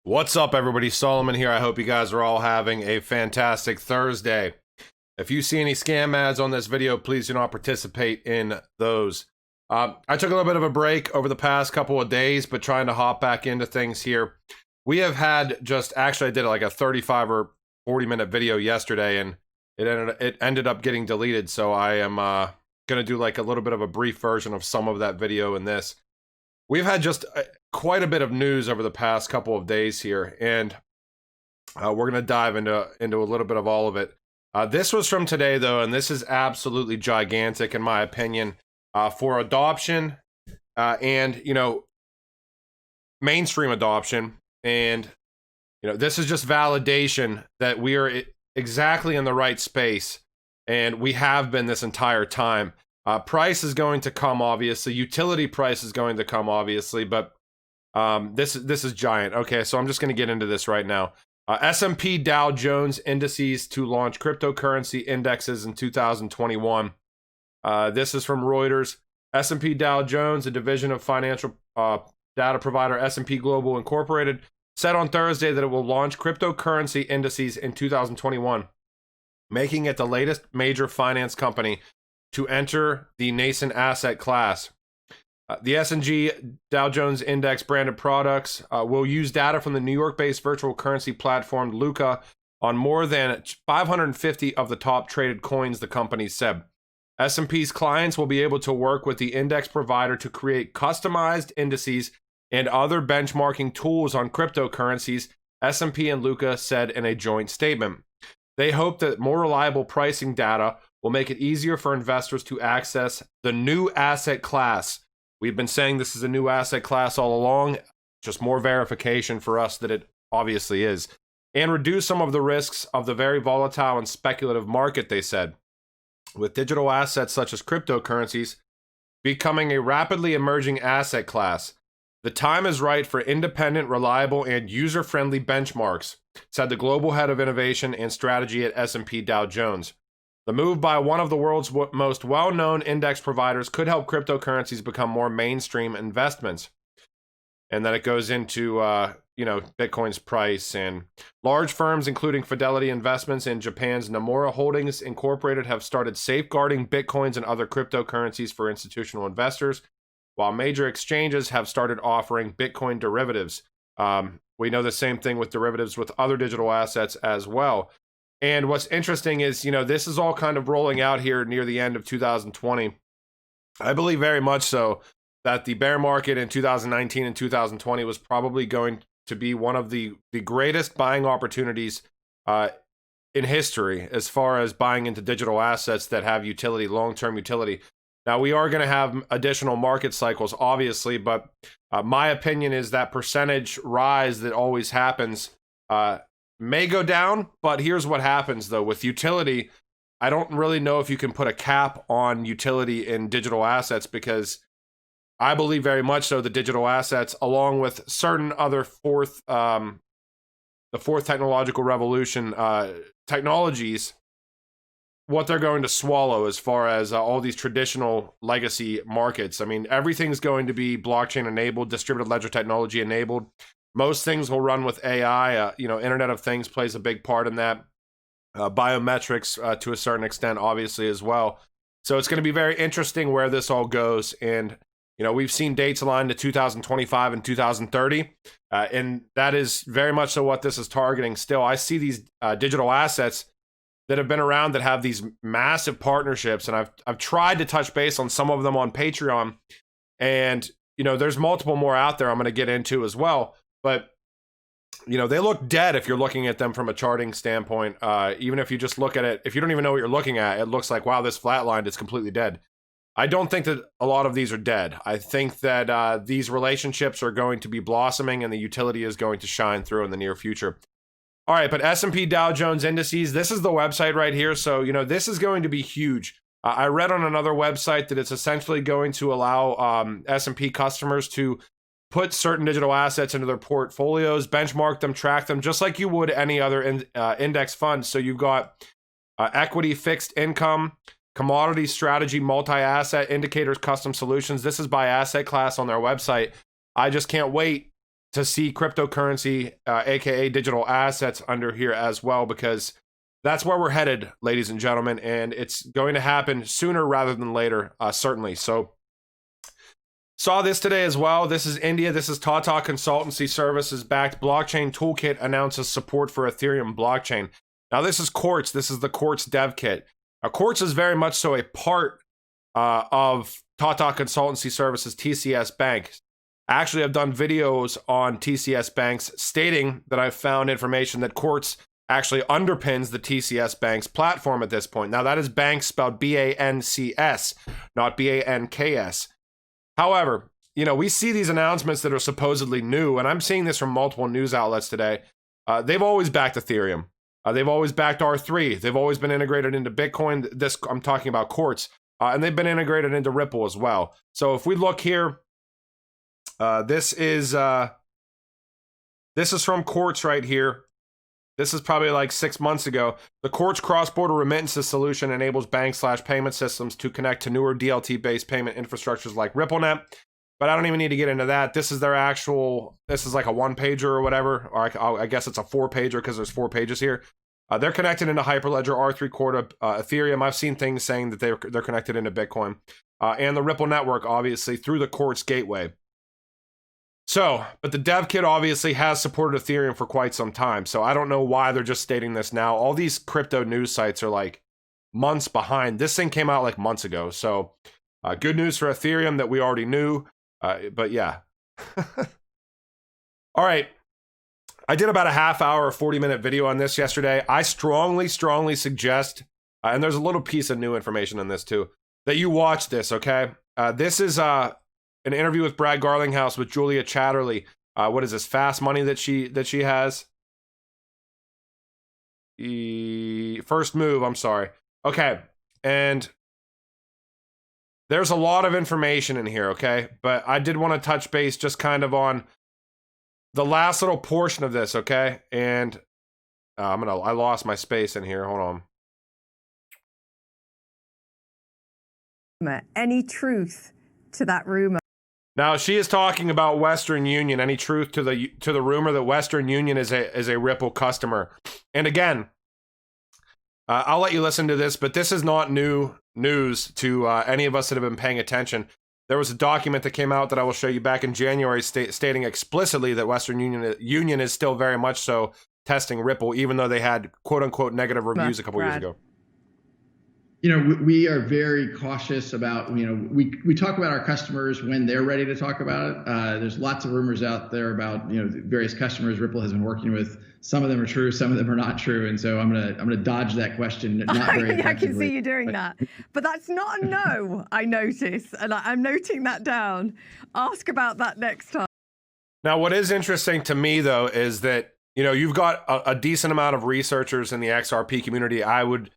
What's up, everybody? Solomon here. I hope you guys are all having a fantastic Thursday. If you see any scam ads on this video, please do not participate in those. I took a little bit of a break over the past couple of days, but trying to hop back into things here. We have had actually I did like a 35 or 40 minute video yesterday, and it ended up getting deleted. So I am going to do like a little bit of a brief version of some of that video in this. We've had quite a bit of news over the past couple of days here, and we're going to dive into a little bit of all of it. This was from today, though, and this is absolutely gigantic, in my opinion, for adoption and, mainstream adoption. And, this is just validation that we are exactly in the right space, and we have been this entire time. Price is going to come, obviously. Utility price is going to come, obviously, but this is giant. Okay, so I'm just going to get into this right now. S&P Dow Jones Indices to launch cryptocurrency indexes in 2021. This is from Reuters. S&P Dow Jones, a division of financial data provider S&P Global Incorporated, said on Thursday that it will launch cryptocurrency indices in 2021, making it the latest major finance company to enter the nascent asset class. The S&G Dow Jones Index branded products will use data from the New York-based virtual currency platform Luca on more than 550 of the top traded coins, the company said. S&P's clients will be able to work with the index provider to create customized indices and other benchmarking tools on cryptocurrencies, S&P and Luca said in a joint statement. They hope that more reliable pricing data will make it easier for investors to access the new asset class. We've been saying this is a new asset class all along, just more verification for us that it obviously is, and reduce some of the risks of the very volatile and speculative market, they said. With digital assets such as cryptocurrencies becoming a rapidly emerging asset class, the time is right for independent, reliable, and user-friendly benchmarks, said the global head of innovation and strategy at S&P Dow Jones. The move by one of the world's most well-known index providers could help cryptocurrencies become more mainstream investments. And then it goes into, Bitcoin's price, and large firms, including Fidelity Investments and Japan's Nomura Holdings Incorporated, have started safeguarding Bitcoins and other cryptocurrencies for institutional investors, while major exchanges have started offering Bitcoin derivatives. We know the same thing with derivatives with other digital assets as well. And what's interesting is, this is all kind of rolling out here near the end of 2020. I believe very much so that the bear market in 2019 and 2020 was probably going to be one of the greatest buying opportunities in history as far as buying into digital assets that have utility, long-term utility. Now, we are going to have additional market cycles, obviously, but my opinion is that percentage rise that always happens may go down, but here's what happens, though. With utility, I don't really know if you can put a cap on utility in digital assets, because I believe very much so the digital assets, along with certain other the fourth technological revolution technologies, what they're going to swallow as far as all these traditional legacy markets. I mean, everything's going to be blockchain enabled, distributed ledger technology enabled. Most things will run with AI. Internet of Things plays a big part in that. Biometrics to a certain extent, obviously, as well. So it's going to be very interesting where this all goes. And, we've seen dates aligned to 2025 and 2030. And that is very much so what this is targeting still. I see these digital assets that have been around that have these massive partnerships. And I've tried to touch base on some of them on Patreon. And, there's multiple more out there I'm going to get into as well. But, they look dead if you're looking at them from a charting standpoint. Even if you just look at it, if you don't even know what you're looking at, it looks like, wow, this flatlined, it's completely dead. I don't think that a lot of these are dead. I think that these relationships are going to be blossoming, and the utility is going to shine through in the near future. All right, but S&P Dow Jones Indices, this is the website right here. So, this is going to be huge. I read on another website that it's essentially going to allow S&P customers to put certain digital assets into their portfolios, benchmark them, track them, just like you would any other index fund. So you've got equity, fixed income, commodity, strategy, multi-asset, indicators, custom solutions. This is by asset class on their website. I just can't wait to see cryptocurrency, aka digital assets, under here as well, because that's where we're headed, ladies and gentlemen, and it's going to happen sooner rather than later, certainly. So saw this today as well. This is India. This is Tata Consultancy Services backed Blockchain Toolkit announces support for Ethereum blockchain. Now this is Quartz. This is the Quartz dev kit. Now Quartz is very much so a part of Tata Consultancy Services, TCS Bank. Actually, I've done videos on TCS Banks stating that I've found information that Quartz actually underpins the TCS Banks platform at this point. Now, that is Banks spelled B-A-N-C-S, not B-A-N-K-S. However, you know, we see these announcements that are supposedly new, and I'm seeing this from multiple news outlets today. They've always backed Ethereum. They've always backed R3. They've always been integrated into Bitcoin. This, I'm talking about Quartz. And they've been integrated into Ripple as well. So if we look here, this is from Quartz right here. This is probably like 6 months ago. The Quartz cross-border remittances solution enables bank/payment systems to connect to newer DLT-based payment infrastructures like RippleNet. But I don't even need to get into that. This is their actual, this is like a one-pager or whatever. Or I guess it's a four-pager because there's 4 pages here. They're connected into Hyperledger, R3 Corda, Ethereum. I've seen things saying that they're connected into Bitcoin. And the Ripple network, obviously, through the Quartz gateway. So, but the dev kit obviously has supported Ethereum for quite some time. So I don't know why they're just stating this now. All these crypto news sites are like months behind. This thing came out like months ago. So good news for Ethereum that we already knew. But yeah. All right. I did about a half-hour, 40-minute video on this yesterday. I strongly suggest, and there's a little piece of new information in this too, that you watch this, okay? This is an interview with Brad Garlinghouse with Julia Chatterley. What is this, Fast Money that she has? First Move, I'm sorry. Okay, and there's a lot of information in here, okay? But I did want to touch base just kind of on the last little portion of this, okay? And I lost my space in here. Hold on. Any truth to that rumor? Now she is talking about Western Union. Any truth to the rumor that Western Union is a Ripple customer? And again, I'll let you listen to this, but this is not new news to any of us that have been paying attention. There was a document that came out that I will show you back in January stating explicitly that Western Union is still very much so testing Ripple, even though they had quote-unquote negative reviews a couple years ago. You know, we are very cautious about, you know, we talk about our customers when they're ready to talk about it. There's lots of rumors out there about, you know, various customers Ripple has been working with. Some of them are true, some of them are not true, and so I'm gonna dodge that question. Not very I can see you doing that, but that's not a no. I notice, and I'm noting that down. Ask about that next time. Now, what is interesting to me though is that, you know, you've got a decent amount of researchers in the XRP community. I would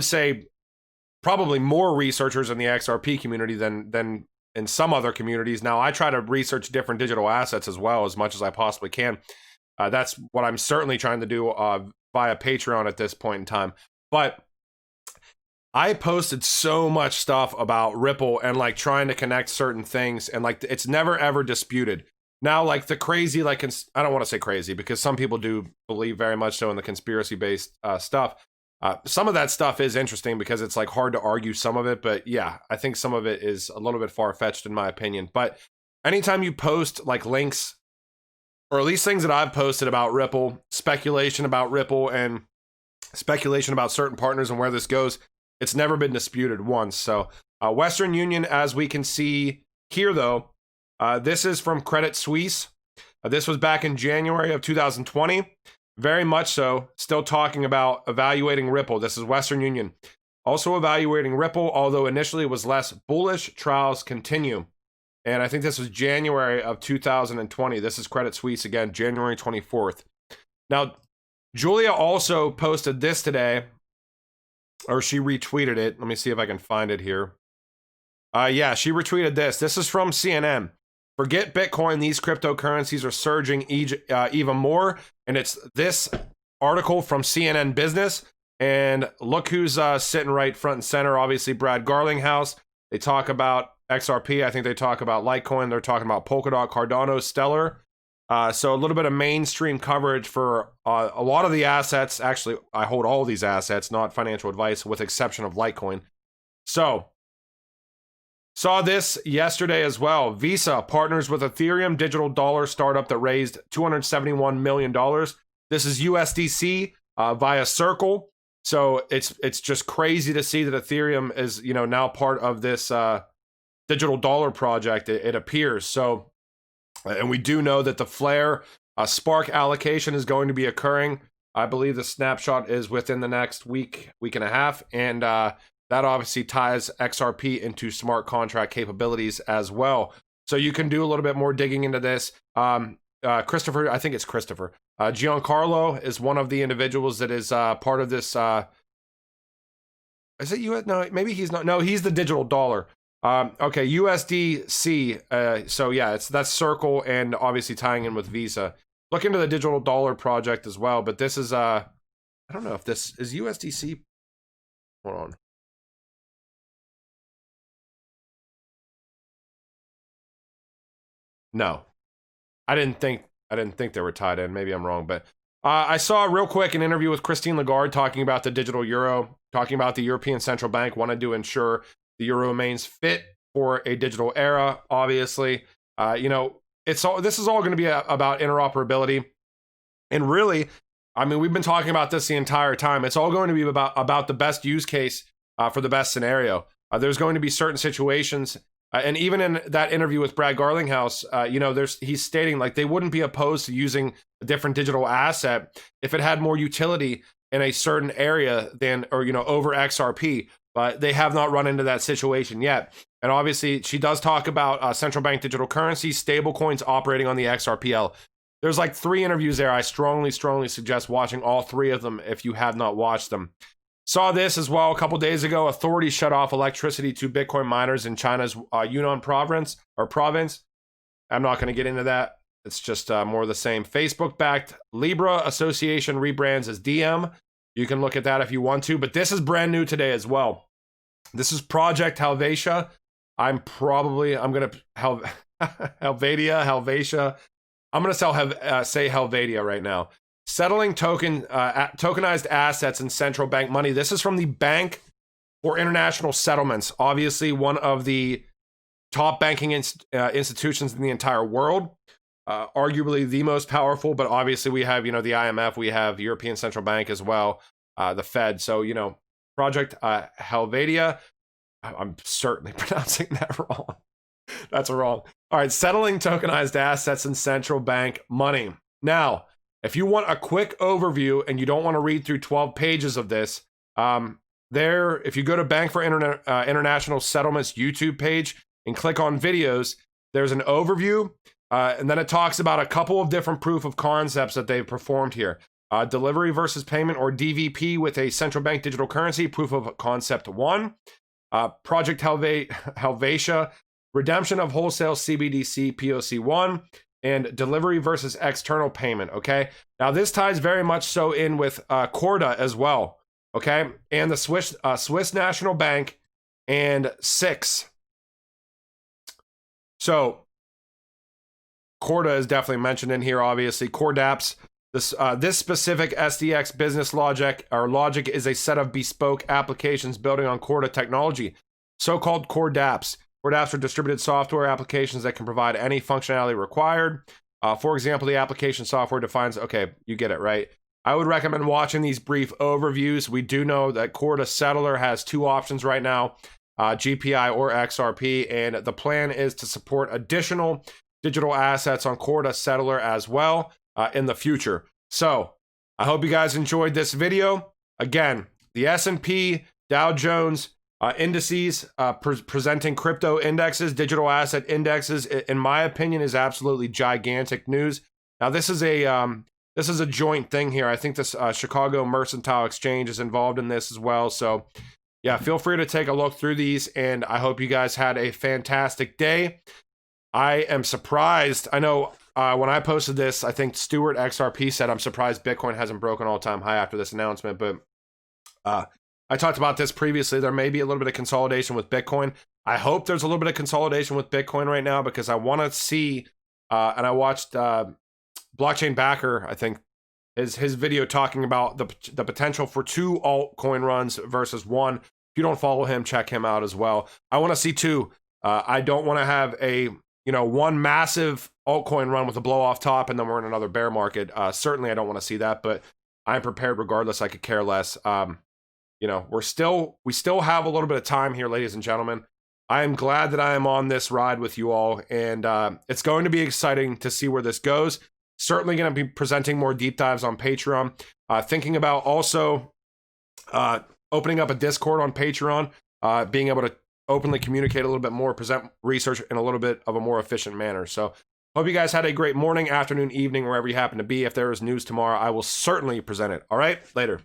say probably more researchers in the XRP community than in some other communities. Now, I try to research different digital assets as well as much as I possibly can. That's what I'm certainly trying to do via Patreon at this point in time. But I posted so much stuff about Ripple and like trying to connect certain things, and like it's never ever disputed. Now, like the crazy, like I don't want to say crazy because some people do believe very much so in the conspiracy-based stuff. Some of that stuff is interesting because it's like hard to argue some of it, but yeah, I think some of it is a little bit far-fetched in my opinion. But anytime you post like links, or at least things that I've posted about Ripple, speculation about Ripple and speculation about certain partners and where this goes, it's never been disputed once. So Western Union, as we can see here though, this is from Credit Suisse. This was back in January of 2020. Very much so, still talking about evaluating Ripple. This is Western Union. Also evaluating Ripple, although initially it was less bullish, trials continue. And I think this was January of 2020. This is Credit Suisse again, January 24th. Now, Julia also posted this today, or she retweeted it. Let me see if I can find it here. Yeah, she retweeted this. This is from CNN. Forget Bitcoin, these cryptocurrencies are surging even more. And it's this article from CNN Business. And look who's sitting right front and center. Obviously, Brad Garlinghouse. They talk about XRP. I think they talk about Litecoin. They're talking about Polkadot, Cardano, Stellar. So a little bit of mainstream coverage for a lot of the assets. Actually, I hold all these assets, not financial advice, with exception of Litecoin. So, saw this yesterday as well. Visa partners with Ethereum digital dollar startup that raised $271 million. This is USDC via Circle. So it's just crazy to see that Ethereum is, you know, now part of this digital dollar project, it appears. So, and we do know that the Flare Spark allocation is going to be occurring. I believe the snapshot is within the next week and a half. And that obviously ties XRP into smart contract capabilities as well. So you can do a little bit more digging into this. Christopher, I think it's Christopher. Giancarlo is one of the individuals that is part of this. Is it US? No, maybe he's not. No, he's the digital dollar. Okay, USDC. So yeah, that's Circle, and obviously tying in with Visa. Look into the digital dollar project as well. But this is I don't know if this is USDC. Hold on. No, I didn't think they were tied in. Maybe I'm wrong, but I saw real quick an interview with Christine Lagarde talking about the digital euro, talking about the European Central Bank wanted to ensure the euro remains fit for a digital era. Obviously, you know, this is all going to be about interoperability, and really, I mean, we've been talking about this the entire time. It's all going to be about the best use case for the best scenario. There's going to be certain situations. And even in that interview with Brad Garlinghouse, you know, he's stating like they wouldn't be opposed to using a different digital asset if it had more utility in a certain area than, or, you know, over XRP. But they have not run into that situation yet. And obviously, she does talk about central bank digital currency, stable coins operating on the XRPL. There's like 3 interviews there. I strongly suggest watching all 3 of them if you have not watched them. Saw this as well a couple days ago. Authorities shut off electricity to Bitcoin miners in China's Yunnan province. I'm not going to get into that. It's just more of the same. Facebook-backed Libra Association rebrands as DM. You can look at that if you want to, but this is brand new today as well. This is Project Helvetia. I'm going to Helvetia. I'm going to say Helvetia right now. Settling tokenized assets and central bank money. This is from the Bank for International Settlements. Obviously, one of the top banking institutions in the entire world. Arguably the most powerful, but obviously we have, you know, the IMF, we have European Central Bank as well, the Fed. So, you know, Project Helvetia. I'm certainly pronouncing that wrong. That's wrong. All right, settling tokenized assets and central bank money. Now, if you want a quick overview and you don't want to read through 12 pages of this, if you go to Bank for International Settlements YouTube page and click on videos, there's an overview, and then it talks about a couple of different proof of concepts that they've performed here. Delivery versus payment, or DVP, with a central bank digital currency, proof of concept 1. Project Helvetia, redemption of wholesale CBDC, POC 1. And delivery versus external payment, okay? Now, this ties very much so in with Corda as well, okay? And the Swiss National Bank and SIX. So, Corda is definitely mentioned in here, obviously. Cordaps. This specific SDX business logic is a set of bespoke applications building on Corda technology, so-called Cordaps. Cordaps are distributed software applications that can provide any functionality required. For example, the application software defines, okay, you get it, right? I would recommend watching these brief overviews. We do know that Corda Settler has 2 options right now, GPI or XRP, and the plan is to support additional digital assets on Corda Settler as well in the future. So I hope you guys enjoyed this video. Again, the S&P, Dow Jones Indices, presenting crypto indexes, digital asset indexes, in my opinion, is absolutely gigantic news. Now, this is a joint thing here. I think this Chicago Mercantile Exchange is involved in this as well. So, yeah, feel free to take a look through these, and I hope you guys had a fantastic day. I am surprised. I know when I posted this, I think Stuart XRP said, I'm surprised Bitcoin hasn't broken all-time high after this announcement, but I talked about this previously. There may be a little bit of consolidation with Bitcoin. I hope there's a little bit of consolidation with Bitcoin right now, because I want to see, and I watched Blockchain Backer, I think, is his video talking about the potential for 2 altcoin runs versus 1. If you don't follow him, check him out as well. I want to see 2. I don't want to have a, 1 massive altcoin run with a blow off top and then we're in another bear market. Certainly I don't want to see that, but I'm prepared regardless. I could care less. We still have a little bit of time here, ladies and gentlemen. I am glad that I am on this ride with you all, and it's going to be exciting to see where this goes. Certainly going to be presenting more deep dives on Patreon. Thinking about also opening up a Discord on Patreon, being able to openly communicate a little bit more, present research in a little bit of a more efficient manner. So hope you guys had a great morning, afternoon, evening, wherever you happen to be. If there is news tomorrow, I will certainly present it. All right, later.